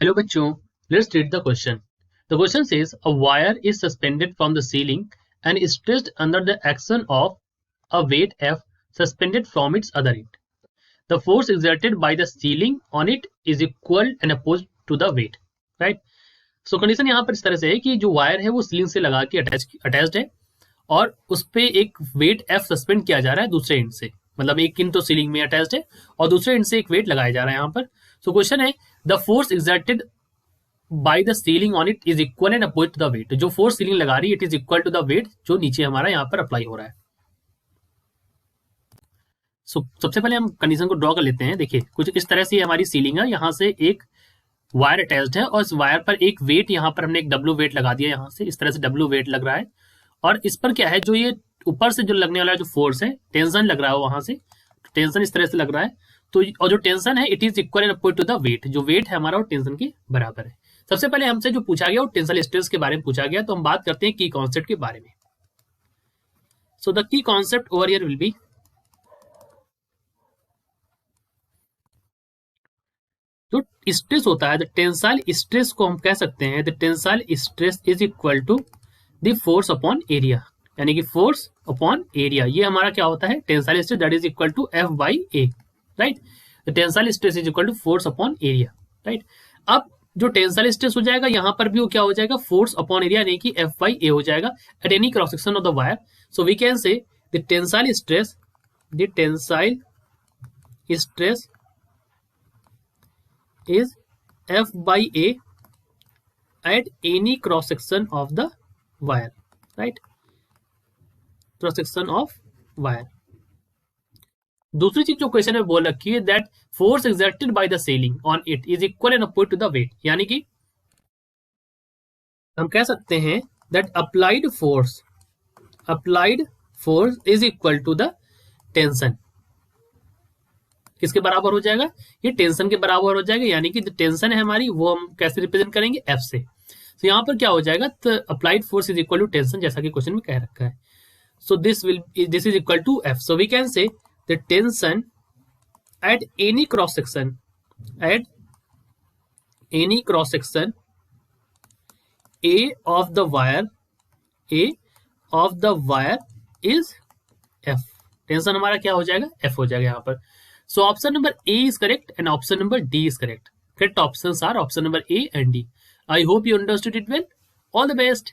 Hello bachcho, let's read the question. The question says a wire is suspended from the ceiling and is stretched under the action of a weight F suspended from its other end. The force exerted by the ceiling on it is equal and opposed to the weight. Right? So condition यहाँ पर इस तरह से है कि जो wire है वो सीलिंग से लगा के अटैच्ड है और उस पे एक वेट F सस्पेंड किया जा रहा है दूसरे एंड से, मतलब एक एंड तो सीलिंग में अटैच्ड है और दूसरे एंड से एक वेट लगाया जा रहा है यहाँ पर. सो क्वेश्चन है the force exerted by the ceiling on it is equal and opposite to the weight. जो फोर्स सीलिंग लगा रही है it is equal to the weight जो नीचे हमारा यहाँ पर अप्लाई हो रहा है. सबसे पहले हम कंडीशन को ड्रॉ कर लेते हैं. देखिए कुछ इस तरह से हमारी सीलिंग है, यहाँ से एक वायर अटैच्ड है और इस वायर पर एक वेट, यहाँ पर हमने एक डब्ल्यू वेट लगा दिया, यहाँ से इस तरह से डब्ल्यू वेट लग रहा है और इस पर क्या है, जो ये ऊपर से जो लगने वाला जो फोर्स है, टेंशन लग रहा है वहां से, टेंशन इस तरह से लग रहा है. तो और जो टेंशन है it is equal and opposite to the weight. जो वेट है हमारा वो टेंशन के बराबर है. सबसे पहले हमसे जो पूछा गया वो टेंसल स्ट्रेस के बारे में पूछा गया, तो हम बात करते हैं की कॉन्सेप्ट के बारे में. So the key concept over here will be, जो स्ट्रेस होता है द टेंसाइल स्ट्रेस को हम कह सकते हैं the tensile stress is equal to the force upon area, यानी कि फोर्स अपॉन एरिया. ये हमारा क्या होता है, tensile stress that is equal to F by A. Right, the tensile stress is equal to force upon area. Right, अब जो tensile stress हो जाएगा यहाँ पर भी वो क्या हो जाएगा, फोर्स अपॉन एरिया यानी कि एफ बाई ए हो जाएगा at any cross section of the wire. So we can say the tensile stress is F by A at any cross section of the wire. Right, cross section of wire. दूसरी चीज जो question में बोल रखी है that force exerted by the ceiling on it is equal and opposite to the weight, यानी कि हम कह सकते हैं that applied force is equal to the tension. किसके बराबर हो जाएगा, ये टेंशन के बराबर हो जाएगा, यानी कि जो टेंशन है हमारी वो हम कैसे रिप्रेजेंट करेंगे, एफ से. तो यहाँ पर क्या हो जाएगा, तो applied force is equal to tension, जैसा कि क्वेश्चन में कह रखा है. So this is equal to F. So we can say the tension at any cross section A of the wire is F. Tension हमारा क्या हो जाएगा, एफ हो जाएगा यहाँ पर. So option number A is correct and option number D is correct. Correct options are option number A and D. I hope you understood it well. All the best.